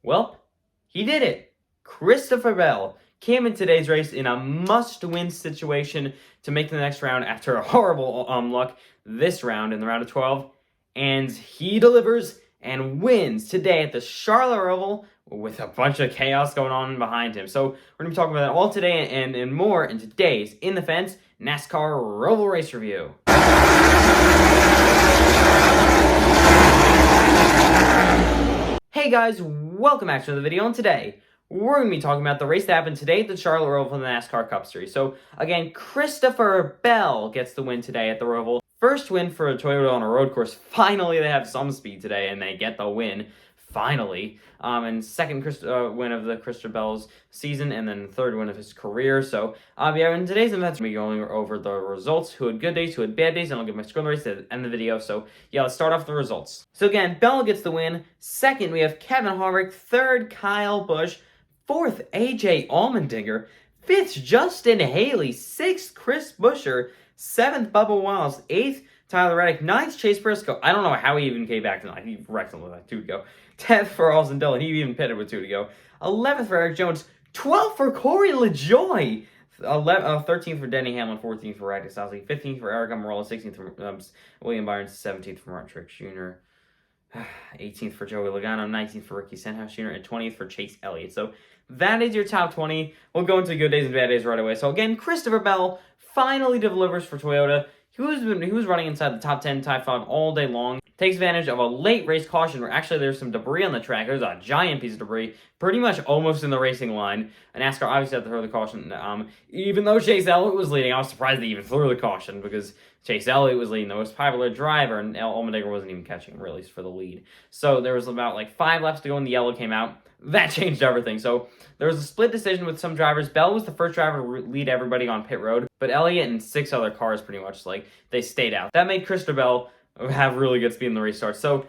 Well, he did it. Christopher Bell came in today's race in a must-win situation to make the next round after a horrible luck this round in the round of 12. And he delivers and wins today at the Charlotte Roval with a bunch of chaos going on behind him. So we're going to be talking about that all today and more in today's In the Fence NASCAR Roval Race Review. Hey guys, welcome back to the video, and today we're going to be talking about the race that happened today at the Charlotte Roval for the NASCAR Cup Series. So again, Christopher Bell gets the win today at the Roval. First win for a Toyota on a road course. Finally, they have some speed today, and they get the win. Finally. And second win of the Christopher Bell's season, and then third win of his career. So, yeah, in today's event, we're going to be going over the results, who had good days, who had bad days, and I'll give my score race at the end of the video. So, yeah, let's start off with the results. So, again, Bell gets the win. Second, we have Kevin Harvick. Third, Kyle Busch. Fourth, AJ Allmendinger. Fifth, Justin Haley. Sixth, Chris Buescher. Seventh, Bubba Wallace. Eighth, Tyler Reddick. Ninth, Chase Briscoe. I don't know how he even came back tonight. He wrecked him with like 2 to go. 10th for Austin Dillon. He even pitted with 2 to go. 11th for Eric Jones. 12th for Corey LaJoie. 13th for Denny Hamlin. 14th for Radek Sossley. 15th for Eric Almirola. 16th for William Byron. 17th for Martin Truex Jr. 18th for Joey Logano. 19th for Ricky Stenhouse Jr. And 20th for Chase Elliott. So that is your top 20. We'll go into good days and bad days right away. So again, Christopher Bell finally delivers for Toyota. He was running inside the top 10, top 5 all day long. Takes advantage of a late race caution where actually there's some debris on the track. There's a giant piece of debris, pretty much almost in the racing line. And NASCAR obviously had to throw the caution. Even though Chase Elliott was leading, I was surprised they even threw the caution because Chase Elliott was leading the most popular driver, and Allmendinger wasn't even catching him really for the lead. So there was about like 5 laps to go, and the yellow came out. That changed everything. So there was a split decision with some drivers. Bell was the first driver to lead everybody on pit road, but Elliott and 6 other cars pretty much they stayed out. That made Christopher Bell have really good speed in the restart. So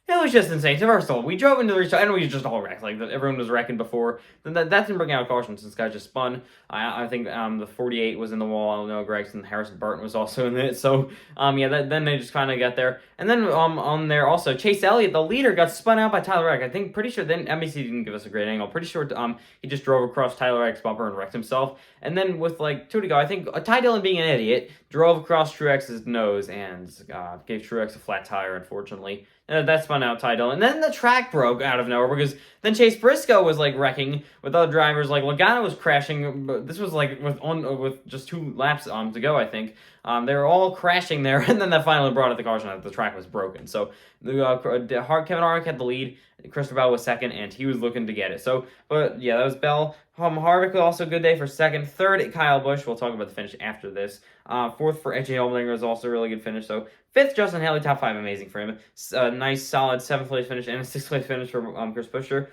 it was just insane. So first of all, we drove into the restart, and we just all wrecked. Everyone was wrecking before. That didn't bring out caution since guys just spun. I think the 48 was in the wall. I know Gregson, Harrison Burton was also in it. So, yeah, then they just kind of got there. And then on there also, Chase Elliott, the leader, got spun out by Tyler Reddick. I think, pretty sure, then NBC didn't give us a great angle. Pretty sure he just drove across Tyler Reddick's bumper and wrecked himself. And then with 2 to go, I think Ty Dillon, being an idiot, drove across Truex's nose and gave Truex a flat tire, unfortunately. That spun out Ty Dillon. And then the track broke out of nowhere because then Chase Briscoe was wrecking with other drivers. Logano was crashing. But this was with just 2 laps to go, I think. They were all crashing there, and then that finally brought out the caution that the track was broken. So Kevin Harvick had the lead. Christopher Bell was second, and he was looking to get it. So, but yeah, that was Bell. Harvick was also a good day for second. Third, Kyle Busch. We'll talk about the finish after this. Fourth for AJ Allmendinger was also a really good finish. So fifth, Justin Haley, top 5, amazing for him. Nice, solid 7th place finish and a 6th place finish for Chris Buescher.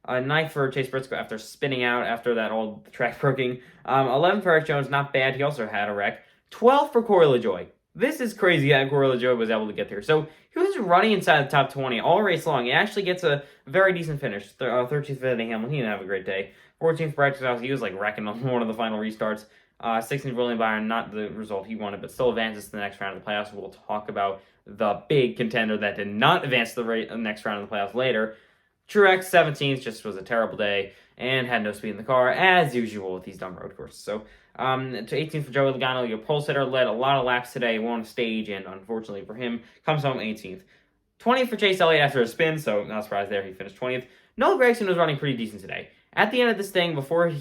Ninth for Chase Briscoe after spinning out after that old track broken. 11th for Eric Jones, not bad. He also had a wreck. 12th for Corey LaJoie. This is crazy that Corey LaJoie was able to get there. So he was running inside the top 20 all race long. He actually gets a very decent finish. 13th for Denny Hamlin. He didn't have a great day. 14th for Radek Sossley. He was wrecking on one of the final restarts. 16th for William Byron. Not the result he wanted, but still advances to the next round of the playoffs. We'll talk about the big contender that did not advance to the next round of the playoffs later. Truex, 17th, just was a terrible day and had no speed in the car, as usual with these dumb road courses. So, to 18th for Joey Logano, your pole sitter, led a lot of laps today, won stage, and unfortunately for him, comes home 18th. 20th for Chase Elliott after a spin, so not surprised there, he finished 20th. Noah Gragson was running pretty decent today. At the end of this thing, before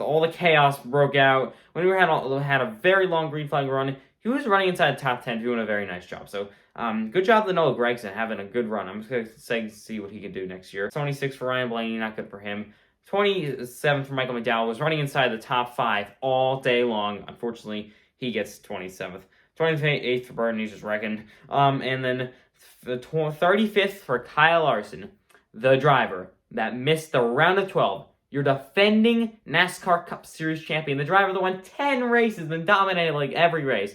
all the chaos broke out, when we had a very long green flag run, he was running inside the top 10, doing a very nice job. So, good job to Noah Gragson, having a good run. I'm just going to see what he can do next year. 26th for Ryan Blaney, not good for him. 27th for Michael McDowell, was running inside the top 5 all day long. Unfortunately, he gets 27th. 28th for Burton, he's just wrecking. And then the 35th for Kyle Larson, the driver that missed the round of 12. Your defending NASCAR Cup Series champion, the driver that won 10 races and dominated every race,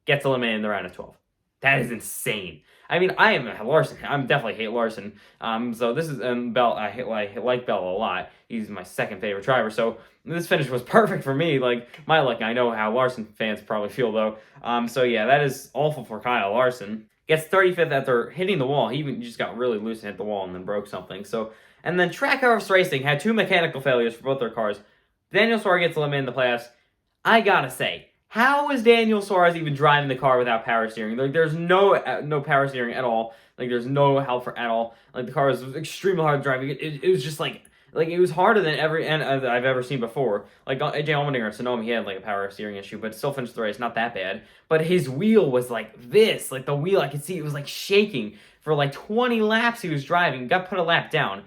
gets eliminated in the round of 12. That is insane. I mean, I am Larson. I'm definitely hate Larson. So this is Bell. I like Bell a lot. He's my second favorite driver. So this finish was perfect for me. My luck. I know how Larson fans probably feel though. So yeah, that is awful for Kyle Larson. Gets 35th after hitting the wall. He even just got really loose and hit the wall and then broke something. So And then Trackhouse Racing had 2 mechanical failures for both their cars. Daniel Suarez gets eliminated in the playoffs. I gotta say, how is Daniel Suarez even driving the car without power steering? Like, there's no power steering at all. Like, there's no help for at all. Like, the car was extremely hard driving. It was just like it was harder than every end I've ever seen before. Like, AJ Allmendinger at Sonoma, he had like a power steering issue, but still finished the race, not that bad. But his wheel was like this. Like, the wheel, I could see it was like shaking for like 20 laps he was driving. Got put a lap down.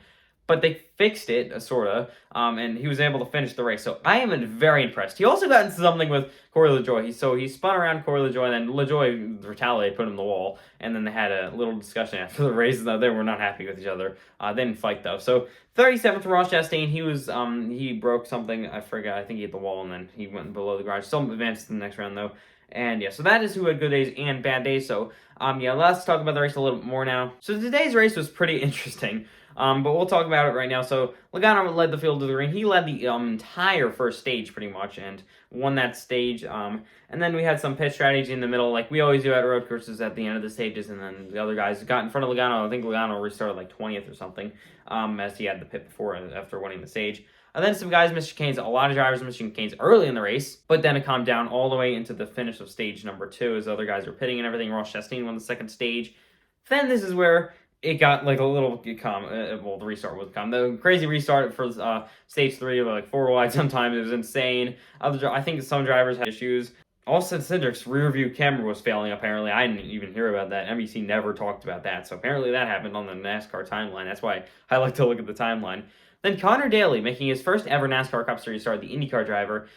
But they fixed it, sort of, and he was able to finish the race. So I am very impressed. He also got into something with Corey LaJoie. He spun around Corey LaJoie, and then LaJoie retaliated, put him in the wall, and then they had a little discussion after the race. They were not happy with each other. They didn't fight, though. So 37th, Ross Chastain, he broke something. I forgot. I think he hit the wall, and then he went below the garage. Still advanced to the next round, though. And yeah, so that is who had good days and bad days. So yeah, let's talk about the race a little bit more now. So today's race was pretty interesting. But we'll talk about it right now. So Logano led the field to the green. He led the entire first stage pretty much and won that stage. And then we had some pit strategy in the middle, like we always do at road courses at the end of the stages. And then the other guys got in front of Logano. I think Logano restarted like 20th or something, as he had the pit before after winning the stage. And then some guys missed chicanes. A lot of drivers missed chicanes early in the race, but then it calmed down all the way into the finish of stage number 2 as other guys were pitting and everything. Ross Chastain won the second stage. Then this is where it got like a little calm. Well, the restart was calm. The crazy restart for stage 3 of like 4 wide sometimes. It was insane. I think some drivers had issues. Austin Cindric's rear view camera was failing, apparently. I didn't even hear about that. NBC never talked about that. So apparently that happened on the NASCAR timeline. That's why I like to look at the timeline. Then Connor Daly, making his first ever NASCAR Cup Series start, the IndyCar driver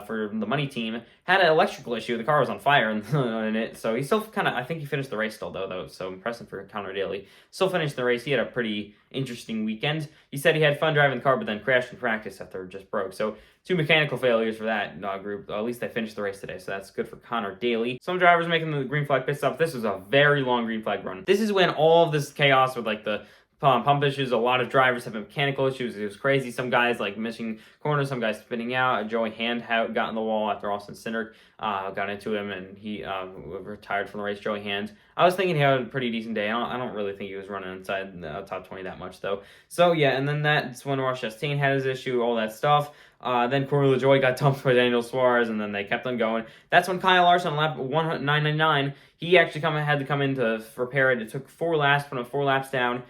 for the money team, had an electrical issue. The car was on fire in it, so he still I think he finished the race still, though, so impressive for Connor Daly. Still finished the race. He had a pretty interesting weekend. He said he had fun driving the car, but then crashed in practice after it just broke. So 2 mechanical failures for that group. At least they finished the race today, so that's good for Connor Daly. Some drivers making the green flag pit stop. This was a very long green flag run. This is when all of this chaos with like the pump issues, a lot of drivers have mechanical issues. It was crazy. Some guys like missing corners, some guys spinning out. Joey Hand got in the wall after Austin Cindric got into him, and he retired from the race. Joey Hand, I was thinking he had a pretty decent day. I don't really think he was running inside the top 20 that much, though. So yeah, and then that's when Ross Chastain had his issue, all that stuff. Then Corey LaJoie got dumped by Daniel Suarez, and then they kept on going. That's when Kyle Larson on lap 999, he actually had to come in to repair it. It took 4 laps, put him 4 laps down.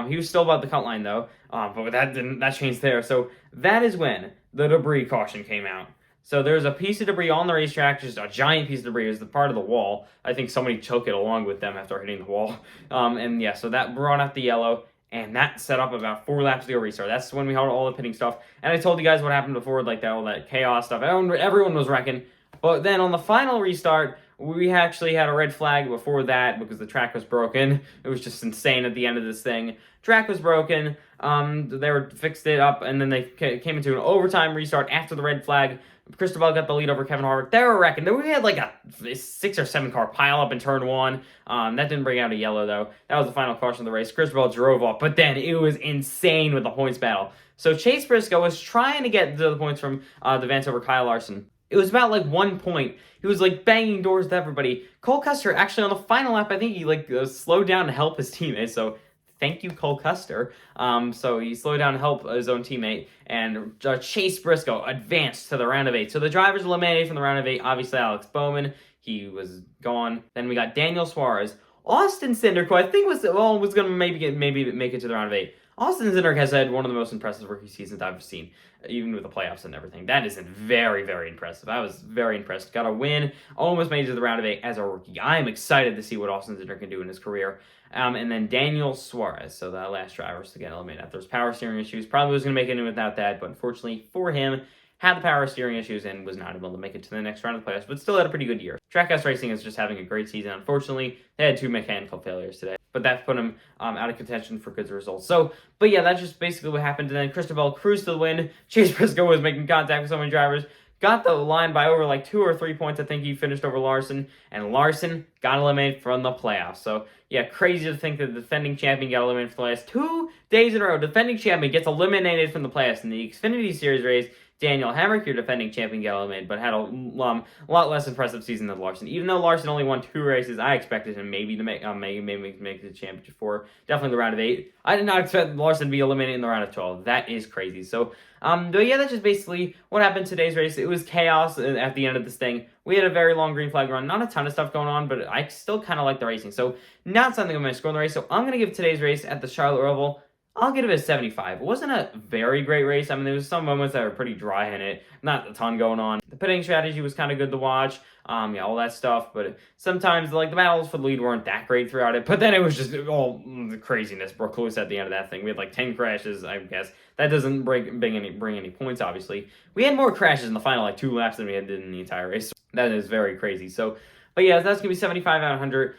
He was still about the cut line, though, but that changed there. So that is when the debris caution came out. So there's a piece of debris on the racetrack, just a giant piece of debris. It was the part of the wall. I think somebody took it along with them after hitting the wall. And yeah, so that brought out the yellow, and that set up about 4 laps to go restart. That's when we had all the pitting stuff. And I told you guys what happened before, like all that chaos stuff. Everyone was wrecking. But then on the final restart, we actually had a red flag before that because the track was broken. It was just insane at the end of this thing. Track was broken. They fixed it up, and then they came into an overtime restart after the red flag. Cristobal got the lead over Kevin Harvick. They were wrecking. We had like a 6 or 7 car pile up in turn 1. That didn't bring out a yellow, though. That was the final caution of the race. Cristobal drove off, but then it was insane with the points battle. So Chase Briscoe was trying to get the points from the Vance over Kyle Larson. It was about like 1 point. He was like banging doors to everybody. Cole Custer, actually on the final lap, I think he slowed down to help his teammate. So thank you, Cole Custer. So he slowed down to help his own teammate. And Chase Briscoe advanced to the round of 8. So the drivers eliminated from the round of 8. Obviously, Alex Bowman, he was gone. Then we got Daniel Suarez. Austin Cindric, who I think was going to maybe make it to the round of 8. Austin Cindric has had one of the most impressive rookie seasons I've seen, even with the playoffs and everything. That is very, very impressive. I was very impressed. Got a win, almost made it to the round of 8 as a rookie. I am excited to see what Austin Cindric can do in his career. And then Daniel Suarez, so the last drivers to get eliminated. There's power steering issues. Probably was going to make it in without that, but unfortunately for him, had the power steering issues and was not able to make it to the next round of the playoffs, but still had a pretty good year. Trackhouse Racing is just having a great season. Unfortunately, they had 2 mechanical failures today, but that put him out of contention for good results. So, but yeah, that's just basically what happened. And then Cristobal cruised to the win. Chase Briscoe was making contact with so many drivers. Got the line by over like 2 or 3 points. I think he finished over Larson, and Larson got eliminated from the playoffs. So yeah, crazy to think that the defending champion got eliminated from the last 2 days in a row. Defending champion gets eliminated from the playoffs in the Xfinity Series race. Daniel Hemrick, your defending champion, got eliminated, but had a lot less impressive season than Larson. Even though Larson only won 2 races, I expected him maybe to make the championship 4, definitely the round of 8. I did not expect Larson to be eliminated in the round of 12. That is crazy. So, but yeah, that's just basically what happened today's race. It was chaos at the end of this thing. We had a very long green flag run, not a ton of stuff going on, but I still kind of like the racing. So, not something I'm going to score in the race. So, I'm going to give today's race at the Charlotte Roval, I'll give it a 75. It wasn't a very great race. I mean, there was some moments that were pretty dry in it. Not a ton going on. The pitting strategy was kind of good to watch. Yeah, all that stuff. But sometimes, like, the battles for the lead weren't that great throughout it. But then it was just all the craziness. Broke loose at the end of that thing. We had, like, 10 crashes, I guess. That doesn't bring any points, obviously. We had more crashes in the final, like, 2 laps than we had in the entire race. That is very crazy. So, but yeah, that's going to be 75 out of 100.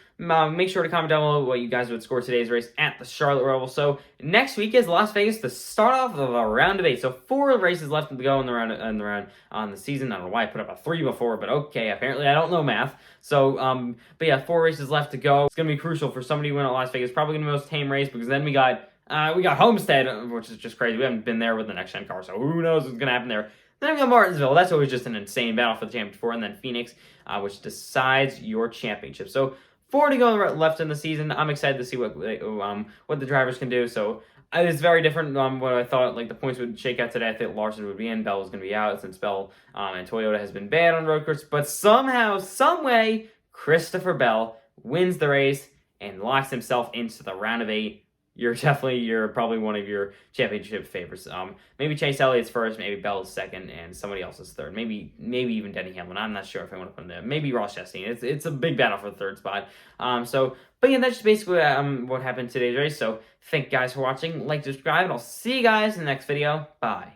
Make sure to comment down below what you guys would score today's race at the Charlotte Roval. So next week is Las Vegas to start off of a round of 8. So 4 races left to go in the round on the season. I don't know why I put up a 3 before, but okay, apparently I don't know math. So but yeah, 4 races left to go. It's going to be crucial for somebody to win at Las Vegas. Probably going to be the most tame race because then we got Homestead, which is just crazy. We haven't been there with the next gen car, so who knows what's going to happen there. Then we got Martinsville. That's always just an insane battle for the championship 4. And then Phoenix, which decides your championship. So 4 to go left in the season. I'm excited to see what the drivers can do. So it's very different what I thought like the points would shake out today. I think Larson would be in. Bell was going to be out since Bell and Toyota has been bad on road course. But somehow, some way, Christopher Bell wins the race and locks himself into the round of 8. You're probably one of your championship favorites. Maybe Chase Elliott's first, maybe Bell's second, and somebody else is third. Maybe even Denny Hamlin. I'm not sure if I want to put him there. Maybe Ross Chastain. It's a big battle for the 3rd spot. But yeah, that's just basically what happened in today's race. So thank you guys for watching. Like, subscribe, and I'll see you guys in the next video. Bye.